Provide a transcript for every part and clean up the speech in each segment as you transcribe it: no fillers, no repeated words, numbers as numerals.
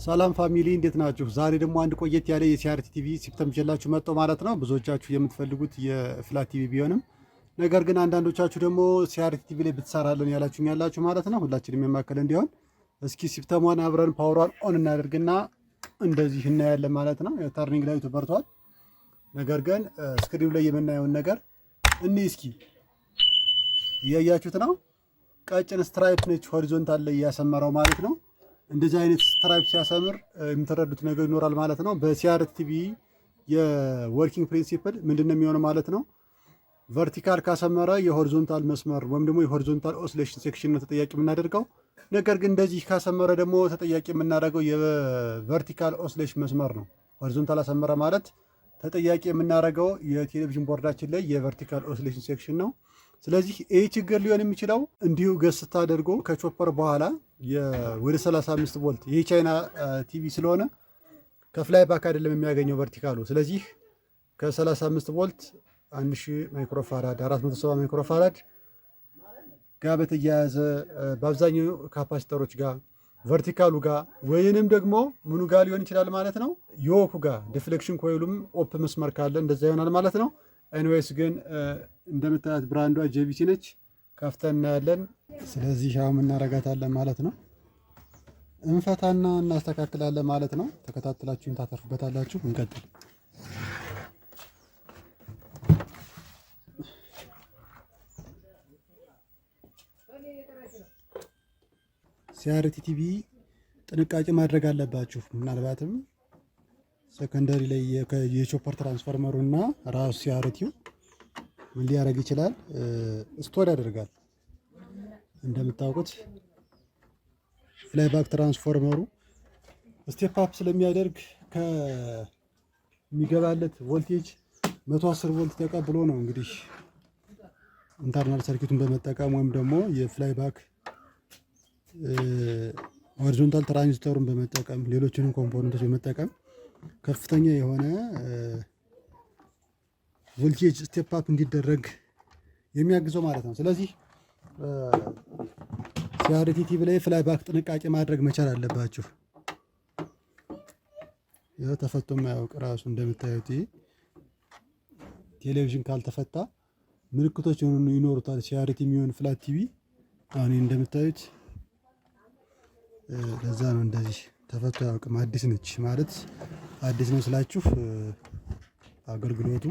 ሰላም ፋሚሊ እንዴት ናችሁ? ዛሬ ደግሞ አንድ ቆየት ያለ የሲአርቲ ቲቪ ሲስተም ይዤላችሁ መጣሁ ማለት ነው። ብዙዎቻችሁ የምትፈልጉት የፍላት ቲቪ ቢሆንም ነገር ግን አንዳንዶቻችሁ ደግሞ ሲአርቲ ቲቪ ላይ ብትሰራለን ያላችሁ ማለት ነው። ሁላችንም የማከለ እንዲሆን እስኪ ሲስተሟን አብረን ፓወሯን ኦን እናደርግና እንደዚህ እናያለን ማለት ነው። ተርኒንግ ላይቱ በርቷል። ነገር ግን ስክሪኑ ላይ የምናየውን ነገር እስኪ እያያችሁት ነው። ቀጭን ስትራይፕ ነች ሆሪዞንታል ላይ ያሰመረው ማለት ነው። እንደዚህ አይነት ስትራይፕ ሲያሰምር የምትረዱት ነገር ይኖራል ማለት ነው። በሲአርቲ ቲቪ የወርኪንግ ፕሪንሲፕል ምንድነው የሚሆነው ማለት ነው። ቨርቲካል ካሰመረ የሆሪዞንታል መስመር ወይም ደግሞ የሆሪዞንታል ኦሲሌሽን ሴክሽን ነው ተጠያቂ የምናደርገው። ነገር ግን እንደዚህ ካሰመረ ደግሞ ተጠያቂ የምናደርገው የቨርቲካል ኦሲሌሽን መስመር ነው። ሆሪዞንታል አሰመረ ማለት ተጠያቂ የምናደርገው የቴሌቪዥን ቦርዳችን ላይ የቨርቲካል ኦሲሌሽን ሴክሽን ነው። ስለዚህ ይህ ችግር ሊሆን የሚችለው እንዲሁ ገስታ አድርጎ ከቾፐር በኋላ ወደ 35 ቮልት ይህ ቻይና ቲቪ ስለሆነ ከፍላይ ባክ አይደለም የሚያገኘው ቨርቲካሉ። ስለዚህ ከ35 ቮልት 1000 ማይክሮፋራድ 470 ማይክሮፋራድ ጋር በተያያዘ በአብዛኛው ካፓሲተሮች ጋር ቨርቲካሉ ጋር ወይንም ደግሞ ምኑ ጋር ሊሆን ይችላል ማለት ነው። ዮኩ ጋር ዲፍሌክሽን ኮይሉም ኦፕ መስመር ካለ እንደዛ ይሆናል ማለት ነው። ኤንዌይስ ግን እንደምታያት ብራንዷ ጄቢሲ ነች። ከፍተን እናያለን። ስለዚህ አሁን እናረጋታለን ማለት ነው። እንፈታና እናስተካክላለን ማለት ነው። ተከታትላችሁን ታተርፉበታላችሁ። እንቀጥል። ሲአርቲ ቲቪ ጥንቃቄ ማድረግ አለባችሁ። ምናልባትም ሰከንደሪ ላይ የቾፐር ትራንስፎርመሩ እና ራሱ ሲአርቲው ምን ሊያደርግ ይችላል? ስቶር ያደርጋል። እንደምታውቁት ፍላይባክ ትራንስፎርመሩ ስቴፕ አፕ ስለሚያደርግ ከሚገባለት ቮልቴጅ 110 ቮልት ተቀብሎ ነው እንግዲህ ኢንተርናል ሰርኪቱን በመጠቀም ወይም ደግሞ የፍላይባክ ሆሪዞንታል ትራንዚስተሩን በመጠቀም ሌሎችንም ኮምፖነንቶች በመጠቀም ከፍተኛ የሆነ ቮልቴጅ ስቴፕ አፕ እንዲደረግ የሚያግዘው ማለት ነው። ስለዚህ ሲአርቲ ቲቪ ላይ ፍላይባክ ጥንቃቄ ማድረግ መቻል አለባችሁ። ይሄ ተፈቶ የማያውቅ ራሱ እንደምታዩት ቴሌቪዥን ካልተፈታ ምልክቶች ይኖሩታል። ሲአርቲ የሚሆን ፍላት ቲቪ አሁን እንደምታዩት ለዛ ነው እንደዚህ ተፈቶ አያውቅም። አዲስ ነች ማለት አዲስ ነው ስላችሁ አገልግሎቱ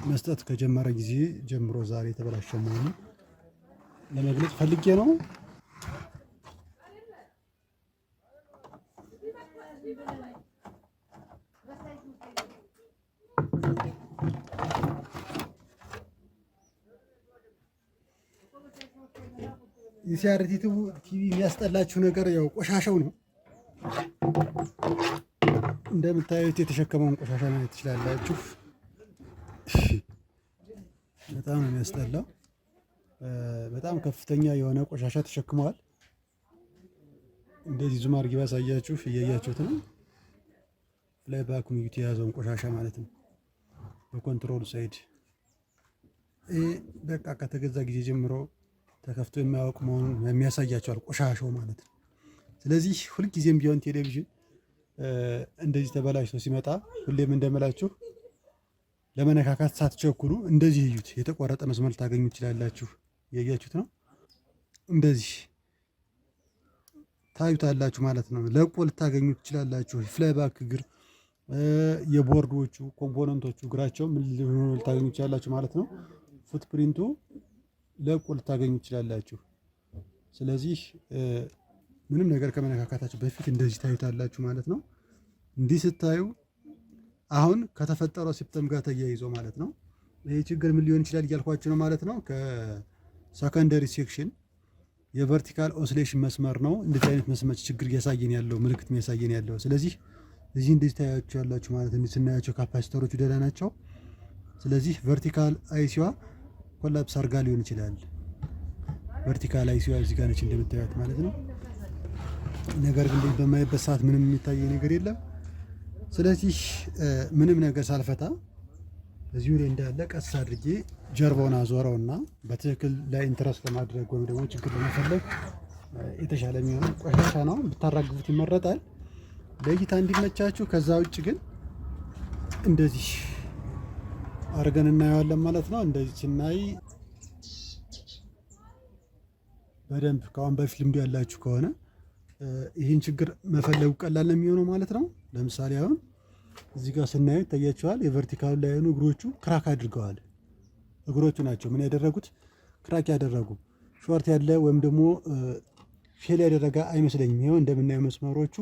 መስጠት ከጀመረ ጊዜ ጀምሮ ዛሬ የተበላሸ መሆኑን ለመግለጽ ፈልጌ ነው። የሲአርቲ ቲቪ የሚያስጠላችሁ ነገር ያው ቆሻሻው ነው። እንደምታዩት የተሸከመውን ቆሻሻ ማየት ትችላላችሁ። በጣም ነው የሚያስጠላው። በጣም ከፍተኛ የሆነ ቆሻሻ ተሸክመዋል። እንደዚህ ዙም አድርጌ ባሳያችሁ እያያችሁት ነው። ፍላይባክ ሚዩት የያዘውን ቆሻሻ ማለት ነው። በኮንትሮል ሳይድ በቃ ከተገዛ ጊዜ ጀምሮ ተከፍቶ የማያውቅ መሆኑን የሚያሳያቸዋል ቆሻሻው ማለት ነው። ስለዚህ ሁልጊዜም ቢሆን ቴሌቪዥን እንደዚህ ተበላሽቶ ሲመጣ ሁሌም እንደምላችሁ ለመነካካት ሳትቸኩሉ እንደዚህ እዩት። የተቆረጠ መስመር ታገኙ ትችላላችሁ። እያያችሁት ነው። እንደዚህ ታዩታላችሁ ማለት ነው። ለቆ ልታገኙ ትችላላችሁ። ፍላይባክ እግር የቦርዶቹ ኮምፖነንቶቹ እግራቸው ምን ልታገኙ ትችላላችሁ ማለት ነው። ፉትፕሪንቱ ለቆ ልታገኙ ትችላላችሁ። ስለዚህ ምንም ነገር ከመነካካታችሁ በፊት እንደዚህ ታዩታላችሁ ማለት ነው። እንዲህ ስታዩ አሁን ከተፈጠረው ሲስተም ጋር ተያይዞ ማለት ነው ይሄ ችግር ምን ሊሆን ይችላል እያልኳችሁ ነው ማለት ነው። ከሰከንደሪ ሴክሽን የቨርቲካል ኦሲሌሽን መስመር ነው እንደዚህ አይነት መስመር ችግር እያሳየን ያለው ምልክት የሚያሳየን ያለው። ስለዚህ እዚህ እንደዚህ ታያችሁ ያላችሁ ማለት ነው። ስናያቸው ካፓሲተሮቹ ደህና ናቸው። ስለዚህ ቨርቲካል አይሲዋ ኮላፕስ አርጋ ሊሆን ይችላል። ቨርቲካል አይሲዋ እዚህ ጋር ነች እንደምታዩት ማለት ነው። ነገር ግን በማይበት ሰዓት ምንም የሚታይ ነገር የለም። ስለዚህ ምንም ነገር ሳልፈታ እዚሁ ላይ እንዳለ ቀስ አድርጌ ጀርባውን አዞረውና በትክክል ላይ ኢንትረስት ለማድረግ ወይም ደግሞ ችግር ለመፈለግ የተሻለ የሚሆነው ቆሻሻ ነው ብታራግፉት ይመረጣል። ለእይታ እንዲመቻችሁ። ከዛ ውጭ ግን እንደዚህ አድርገን እናየዋለን ማለት ነው። እንደዚህ ስናይ በደንብ ከአሁን በፊት ልምዱ ያላችሁ ከሆነ ይህን ችግር መፈለጉ ቀላል ነው የሚሆነው ማለት ነው። ለምሳሌ አሁን እዚህ ጋር ስናየው ይታያቸዋል። የቨርቲካሉ ላይ ያሉ እግሮቹ ክራክ አድርገዋል። እግሮቹ ናቸው ምን ያደረጉት? ክራክ ያደረጉ። ሾርት ያለ ወይም ደግሞ ፌል ያደረገ አይመስለኝም። ይኸው እንደምናየው መስመሮቹ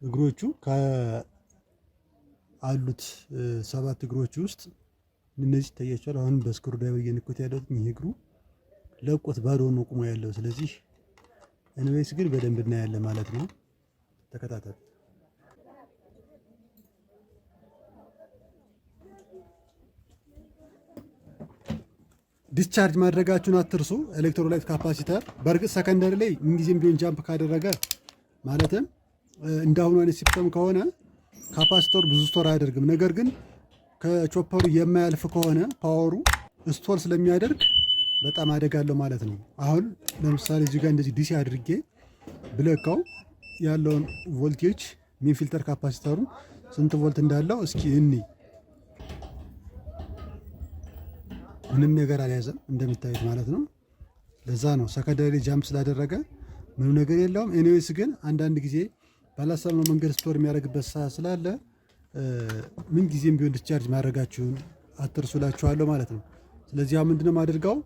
እግሮቹ ከአሉት 7 እግሮች ውስጥ እነዚህ ይታያቸዋል። አሁን በስክሩ ድራይቨር እየነኩት ያለው ይሄ እግሩ ለቆት ባዶ ነው ቁሞ ያለው። ስለዚህ ኤንዌይስ ግን በደንብ እናያለን ማለት ነው። ተከታተል። ዲስቻርጅ ማድረጋችሁን አትርሱ። ኤሌክትሮላይት ካፓሲተር በእርግጥ ሰከንደሪ ላይ ምንጊዜም ቢሆን ጃምፕ ካደረገ ማለትም እንዳሁኑ አይነት ሲስተም ከሆነ ካፓሲተሩ ብዙ ስቶር አያደርግም። ነገር ግን ከቾፐሩ የማያልፍ ከሆነ ፓወሩ ስቶር ስለሚያደርግ በጣም አደጋ አለው ማለት ነው። አሁን ለምሳሌ እዚህ ጋር እንደዚህ ዲሲ አድርጌ ብለካው ያለውን ቮልቴጅ ሚን ፊልተር ካፓሲተሩ ስንት ቮልት እንዳለው እስኪ እኒ ምንም ነገር አልያዘም እንደምታዩት ማለት ነው። ለዛ ነው ሰከንደሪ ጃምፕ ስላደረገ ምንም ነገር የለውም። ኤኒዌይስ ግን አንዳንድ ጊዜ ባላሰብነው መንገድ ስቶር የሚያደርግበት ሰዓት ስላለ ምን ጊዜም ቢሆን ዲስቻርጅ ማድረጋችሁን አትርሱላችኋለሁ ማለት ነው። ስለዚህ አሁን ምንድነው የማደርገው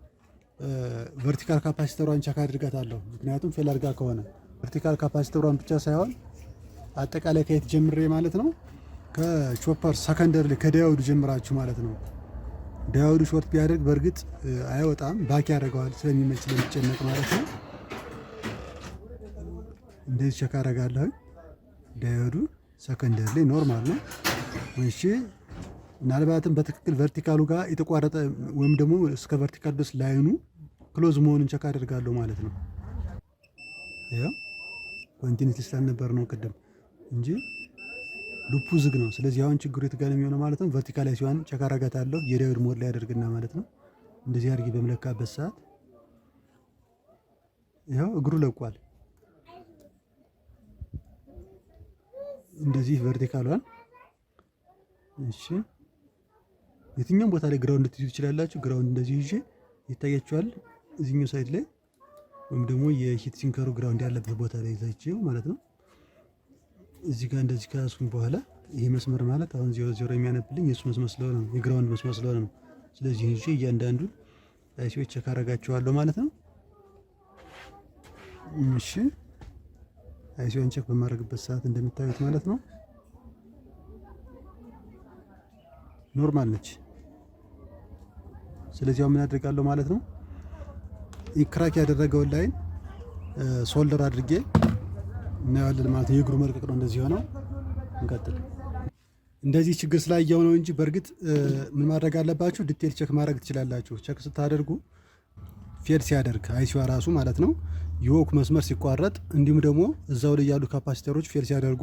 ቨርቲካል ካፓሲተሯን ቸክ አድርጋታለሁ። ምክንያቱም ፌል አድርጋ ከሆነ ቨርቲካል ካፓሲተሯን ብቻ ሳይሆን አጠቃላይ ከየት ጀምሬ ማለት ነው ከቾፐር ሰከንደሪ ላይ ከዳዮዱ ጀምራችሁ ማለት ነው። ዳዮዱ ሾርት ቢያደርግ በእርግጥ አይወጣም፣ ባክ ያደርገዋል ስለሚመች ስለሚጨነቅ ማለት ነው። እንደዚህ ቸክ አደርጋለሁ። ዳዮዱ ሰከንደሪ ላይ ኖርማል ነው። እሺ ምናልባትም በትክክል ቨርቲካሉ ጋር የተቋረጠ ወይም ደግሞ እስከ ቨርቲካል ድረስ ላይኑ ክሎዝ መሆኑን ቸክ አደርጋለሁ ማለት ነው። ያው ኮንቲኒቲ ስላልነበር ነው ቅድም እንጂ ሉፑ ዝግ ነው። ስለዚህ አሁን ችግሩ የት ጋር ነው የሚሆነው ማለት ነው። ቨርቲካል ላይ ሲሆን ቸክ አደርጋታለሁ። የዳዮድ ሞድ ላይ ያደርግና ማለት ነው እንደዚህ አድርጌ በመለካበት ሰዓት ያው እግሩ ለቋል። እንደዚህ ቨርቲካሏን እሺ የትኛውም ቦታ ላይ ግራውንድ ልትይዙ ትችላላችሁ። ግራውንድ እንደዚህ ይዤ ይታያችኋል። እዚህኛው ሳይድ ላይ ወይም ደግሞ የሂት ሲንከሩ ግራውንድ ያለበት ቦታ ላይ ይዛችሁ ማለት ነው። እዚህ ጋር እንደዚህ ከያዝኩኝ በኋላ ይሄ መስመር ማለት አሁን 00 የሚያነብልኝ የሱ መስመር ስለሆነ ነው፣ የግራውንድ መስመር ስለሆነ ነው። ስለዚህ ይዤ እያንዳንዱን አይሲዎች ቸክ አደርጋቸዋለሁ ማለት ነው። እሺ አይሲውን ቸክ በማድረግበት ሰዓት እንደምታዩት ማለት ነው ኖርማል ነች። ስለዚህ አሁን ምን አደርጋለሁ ማለት ነው ክራክ ያደረገውን ላይን ሶልደር አድርጌ እናያለን ማለት ነው። የእግሩ መልቀቅ ነው እንደዚህ ሆነው። እንቀጥል። እንደዚህ ችግር ስላየው ነው እንጂ በእርግጥ ምን ማድረግ አለባችሁ? ዲቴል ቸክ ማድረግ ትችላላችሁ። ቸክ ስታደርጉ ፌድ ሲያደርግ አይሲዋ ራሱ ማለት ነው የወክ መስመር ሲቋረጥ፣ እንዲሁም ደግሞ እዛው ላይ ያሉ ካፓሲተሮች ፌድ ሲያደርጉ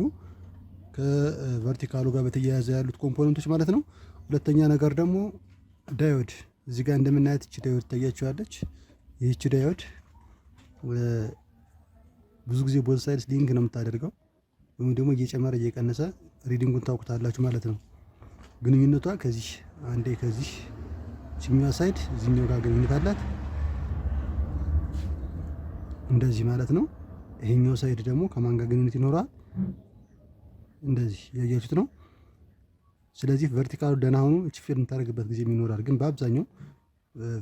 ከቨርቲካሉ ጋር በተያያዘ ያሉት ኮምፖነንቶች ማለት ነው። ሁለተኛ ነገር ደግሞ ዳዮድ እዚህ ጋር እንደምናያት እቺ ዳዮድ ታያችኋለች። ይህች ዳዮድ ብዙ ጊዜ ቦዝ ሳይድስ ሊንክ ነው የምታደርገው፣ ወይም ደግሞ እየጨመረ እየቀነሰ ሪዲንጉን ታውቁታላችሁ ማለት ነው። ግንኙነቷ ከዚህ አንዴ ከዚህ ችኛዋ ሳይድ እዚህኛው ጋር ግንኙነት አላት እንደዚህ ማለት ነው። ይሄኛው ሳይድ ደግሞ ከማን ጋር ግንኙነት ይኖራል? እንደዚህ ያያችሁት ነው። ስለዚህ ቨርቲካሉ ደህና ሆኖ እቺ ፌድ የምታደርግበት ጊዜ ይኖራል፣ ግን በአብዛኛው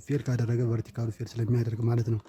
ፌድ ካደረገ ቨርቲካሉ ፌድ ስለሚያደርግ ማለት ነው።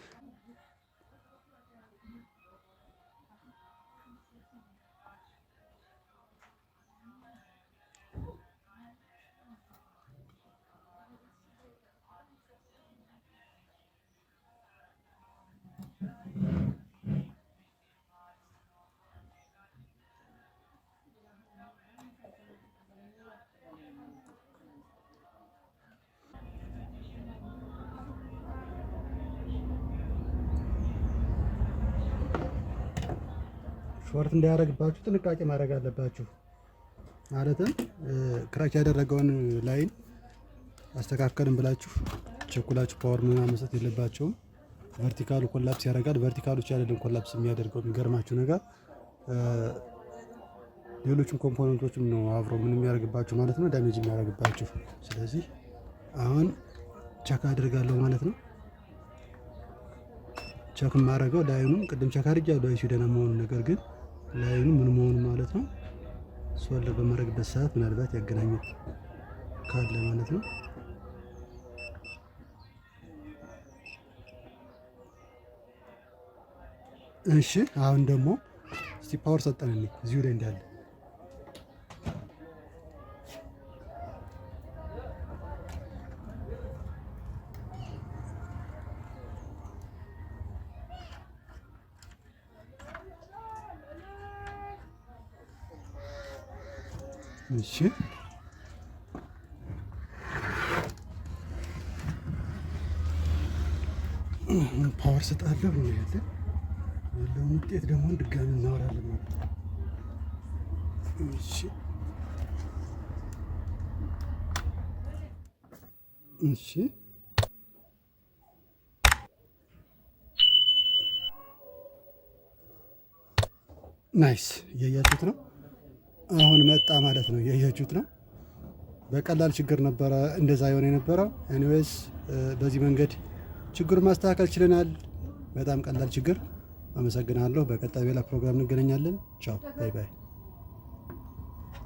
ሾርት እንዳያደርግባችሁ ጥንቃቄ ማድረግ አለባችሁ። ማለትም ክራክ ያደረገውን ላይን አስተካከልን ብላችሁ ቸኩላችሁ ፓወር ምናምን መስጠት የለባቸውም። ቨርቲካሉ ኮላፕስ ያደርጋል። ቨርቲካሉ አይደለም ኮላፕስ የሚያደርገው። የሚገርማችሁ ነገር ሌሎችም ኮምፖነንቶችም ነው አብሮ ምን የሚያደርግባችሁ ማለት ነው፣ ዳሜጅ የሚያደርግባችሁ። ስለዚህ አሁን ቸክ አድርጋለሁ ማለት ነው። ቸክ የማደርገው ላይኑም ቅድም ቸክ አድርጌያለሁ አይሲ ደህና መሆኑ፣ ነገር ግን ላይኑ ምን መሆኑ ማለት ነው ሶልድ በማድረግበት ሰዓት ምናልባት ያገናኙት ካለ ማለት ነው። እሺ አሁን ደግሞ እስቲ ፓወር ሰጠንልኝ እዚሁ ላይ እንዳለ እሺ ፓወር ሰጣለሁ ያለ ያለውን ውጤት ደግሞ ድጋሚ እናወራለን ማለት ነው። እሺ እሺ ናይስ እያያችሁት ነው። አሁን መጣ ማለት ነው። እያያችሁት ነው። በቀላል ችግር ነበረ እንደዛ የሆነ የነበረው። ኤኒዌይስ በዚህ መንገድ ችግሩን ማስተካከል ችለናል። በጣም ቀላል ችግር። አመሰግናለሁ። በቀጣይ ሌላ ፕሮግራም እንገናኛለን። ቻው ባይ ባይ።